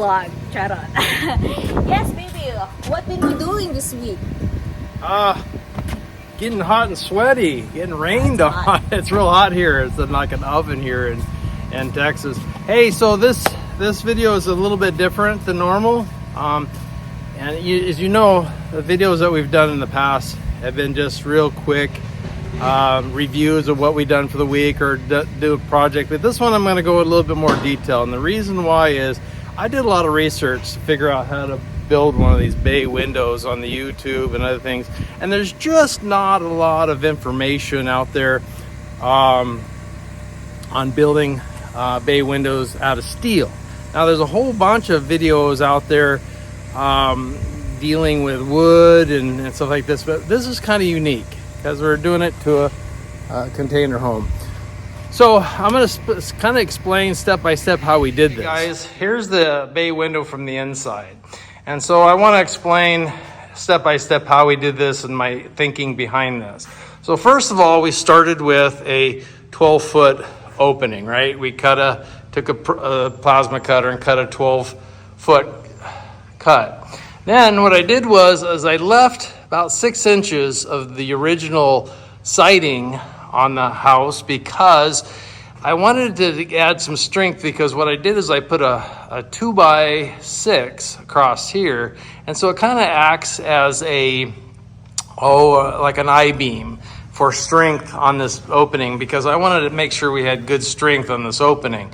vlog. Charot. Yes, baby. What been you doing this week? Getting hot and sweaty, getting rained on. It's real hot here. It's like an oven here in Texas. Hey, so this video is a little bit different than normal. As you know, the videos that we've done in the past have been just real quick reviews of what we've done for the week or do a project. But this one I'm going to go a little bit more detail. And the reason why is I did a lot of research to figure out how to build one of these bay windows on the YouTube and other things, and there's just not a lot of information out there on building bay windows out of steel. Now there's a whole bunch of videos out there dealing with wood and stuff like this, but this is kind of unique because we're doing it to a container home. So I'm going to kind of explain step by step how we did this. Guys, here's the bay window from the inside. And so I want to explain step by step how we did this and my thinking behind this. So first of all, we started with a 12-foot opening, right? We took a plasma cutter and cut a 12-foot cut. Then what I did was I left about 6 inches of the original siding on the house because I wanted to add some strength, because what I did is I put a 2x6 across here, and so it kind of acts as like an I-beam for strength on this opening, because I wanted to make sure we had good strength on this opening.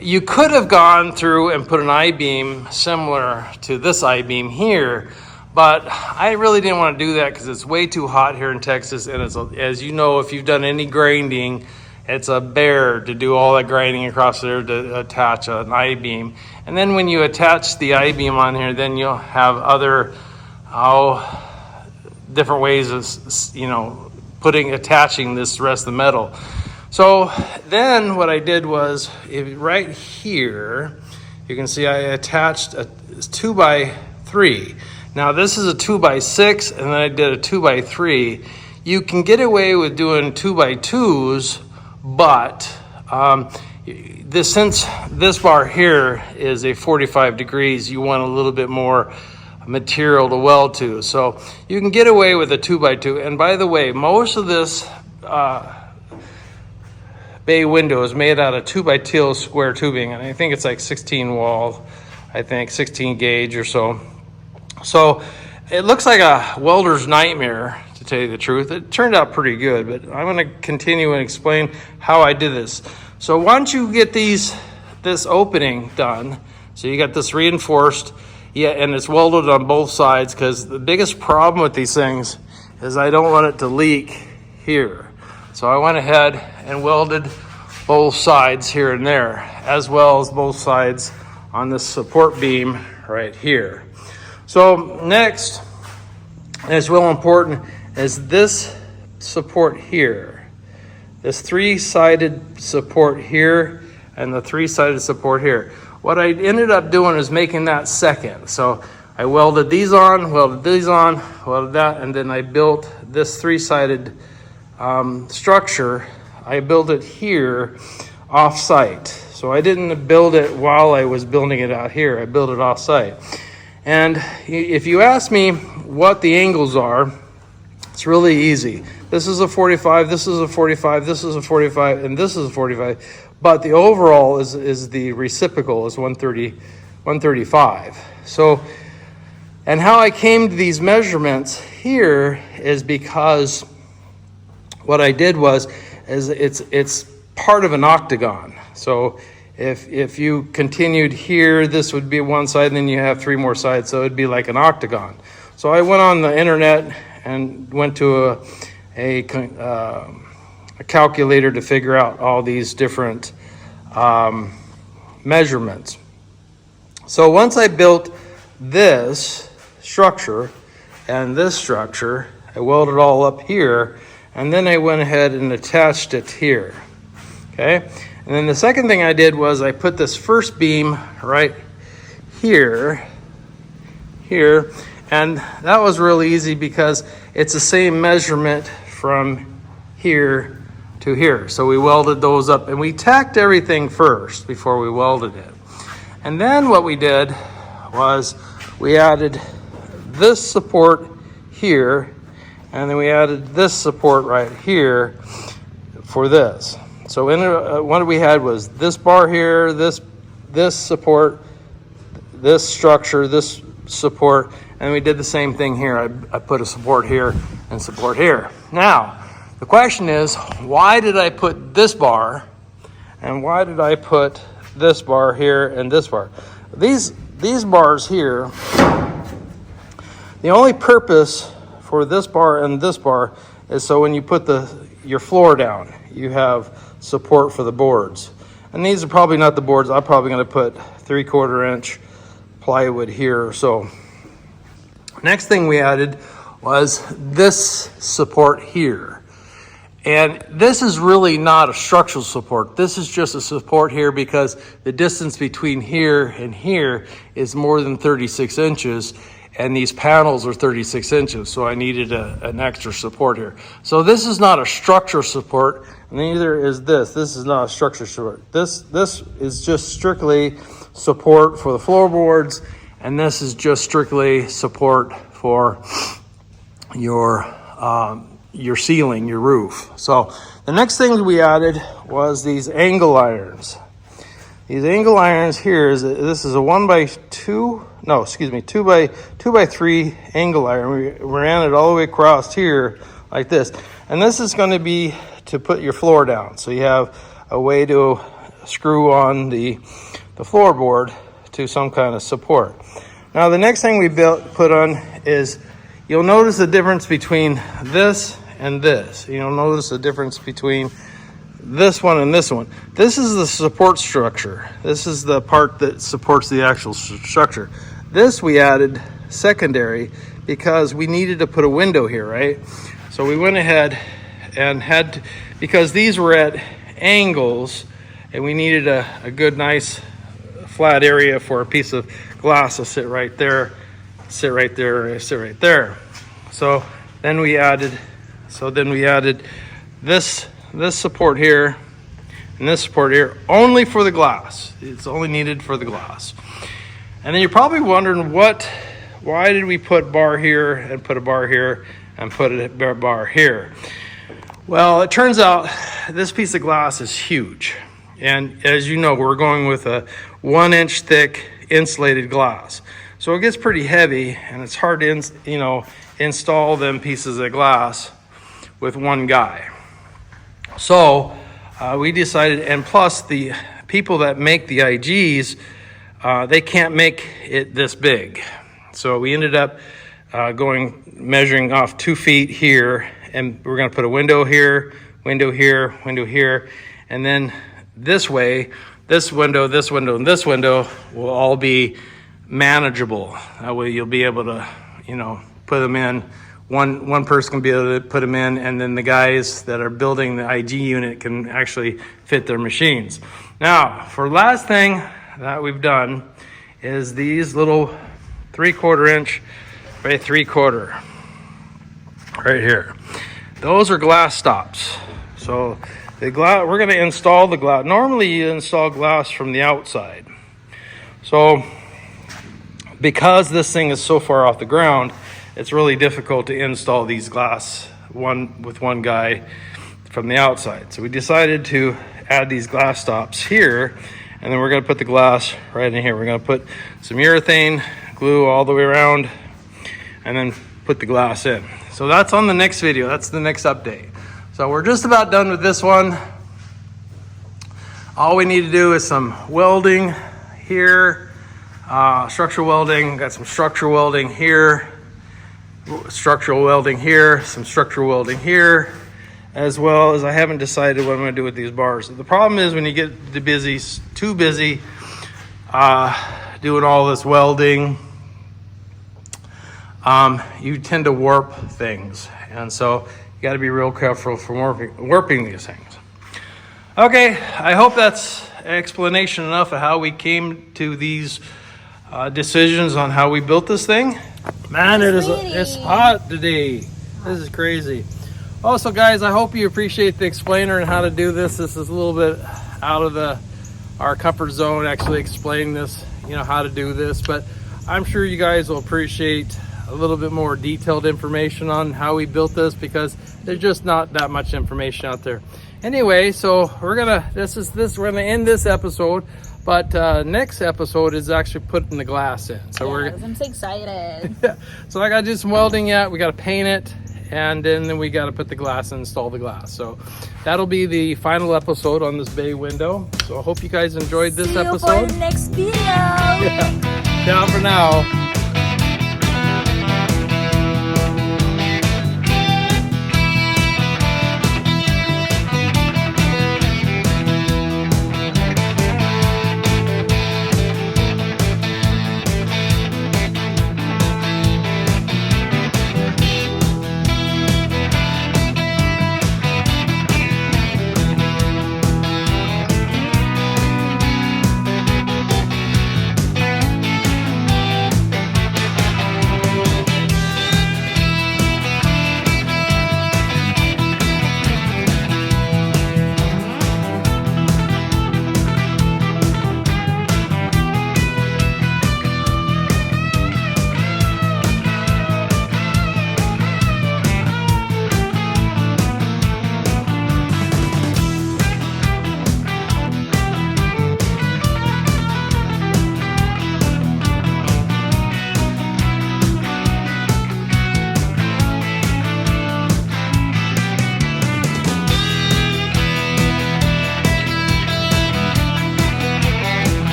You could have gone through and put an I-beam similar to this I-beam here, but I really didn't want to do that because it's way too hot here in Texas, and as you know, if you've done any grinding, it's a bear to do all that grinding across there to attach an I-beam. And then when you attach the I-beam on here, then you'll have other different ways of attaching this rest of the metal. So then what I did was right here, you can see I attached a 2x3. Now this is a 2x6, and then I did a 2x3. You can get away with doing 2x2s, but since this bar here is a 45 degrees, you want a little bit more material to weld to. So you can get away with a 2x2. And by the way, most of this bay window is made out of 2x2 square tubing, and I think it's like 16 wall, 16 gauge or so. So it looks like a welder's nightmare, to tell you the truth. It turned out pretty good, but I'm going to continue and explain how I did this. So once you get this opening done, so you got this reinforced, and it's welded on both sides, because the biggest problem with these things is I don't want it to leak here. So I went ahead and welded both sides here and there, as well as both sides on this support beam right here. So next, and it's real important, is this support here. This 3-sided support here and the 3-sided support here. What I ended up doing is making that second. So I welded these on, welded that, and then I built this 3-sided structure. I built it here off-site. So I didn't build it while I was building it out here. I built it off-site. And if you ask me what the angles are, it's really easy. This is a 45, this is a 45, this is a 45, and this is a 45. But the overall is the reciprocal is 135. So, and how I came to these measurements here is because what I did was it's part of an octagon. So if you continued here, this would be one side, and then you have 3 more sides, so it'd be like an octagon. So I went on the internet and went to a calculator to figure out all these different measurements. So once I built this structure and this structure, I welded it all up here, and then I went ahead and attached it here. Okay. And then the second thing I did was I put this first beam right here, and that was really easy because it's the same measurement from here to here. So we welded those up, and we tacked everything first before we welded it. And then what we did was we added this support here, and then we added this support right here for this. So what we had was this bar here, this support, this structure, this support, and we did the same thing here. I put a support here and support here. Now, the question is, why did I put this bar, and why did I put this bar here and this bar? These bars here, the only purpose for this bar and this bar is so when you put your floor down, you have support for the boards. And these are probably not the boards. I'm probably going to put 3/4 inch plywood here. So next thing we added was this support here. And this is really not a structural support. This is just a support here because the distance between here and here is more than 36 inches. And these panels are 36 inches, so I needed an extra support here. So this is not a structure support, neither is this. This is not a structure support. This is just strictly support for the floorboards, and this is just strictly support for your ceiling, your roof. So the next thing we added was these angle irons. These angle irons here this is a 2 by 3 angle iron. We ran it all the way across here like this. And this is going to be to put your floor down. So you have a way to screw on the floorboard to some kind of support. Now the next thing we put on is, you'll notice the difference between this and this. You'll notice the difference between this one and this one. This is the support structure. This is the part that supports the actual structure. This we added secondary because we needed to put a window here, right? So we went ahead and because these were at angles and we needed a good, nice flat area for a piece of glass to sit right there, sit right there, sit right there. So then we added this support here and this support here only for the glass. It's only needed for the glass. And then you're probably wondering why did we put bar here and put a bar here and put a bar here? Well, it turns out this piece of glass is huge. And as you know, we're going with a 1 inch thick insulated glass. So it gets pretty heavy and it's hard to install them pieces of glass with one guy. So we decided, and plus the people that make the IGs, they can't make it this big. So we ended up measuring off 2 feet here, and we're going to put a window here, window here, window here, and then this way, this window, and this window will all be manageable. That way you'll be able to, put them in. One person can be able to put them in, and then the guys that are building the IG unit can actually fit their machines. Now, for last thing that we've done is these little 3/4 inch by 3/4 right here. Those are glass stops. So we're going to install the glass. Normally you install glass from the outside. So because this thing is so far off the ground, it's really difficult to install these glass with one guy from the outside. So we decided to add these glass stops here, and then we're going to put the glass right in here. We're going to put some urethane glue all the way around and then put the glass in. So that's on the next video. That's the next update. So we're just about done with this one. All we need to do is some welding here, structural welding. Got some structural welding here, structural welding here, some structural welding here, as well as I haven't decided what I'm going to do with these bars. The problem is when you get too busy doing all this welding, you tend to warp things, and so you got to be real careful from warping these things. Okay, I hope that's explanation enough of how we came to these decisions on how we built this thing. Man, it's hot today. This is crazy. Also, guys, I hope you appreciate the explainer and how to do this. This is a little bit out of our comfort zone, actually explaining this, how to do this. But I'm sure you guys will appreciate a little bit more detailed information on how we built this, because there's just not that much information out there. Anyway, so we're gonna end this episode, but next episode is actually putting the glass in. So I'm so excited. so I gotta do some welding yet. We gotta paint it, and then we gotta put the glass and install the glass. So that'll be the final episode on this bay window. So I hope you guys enjoyed this episode. See you for the next video. Yeah. Ciao for now.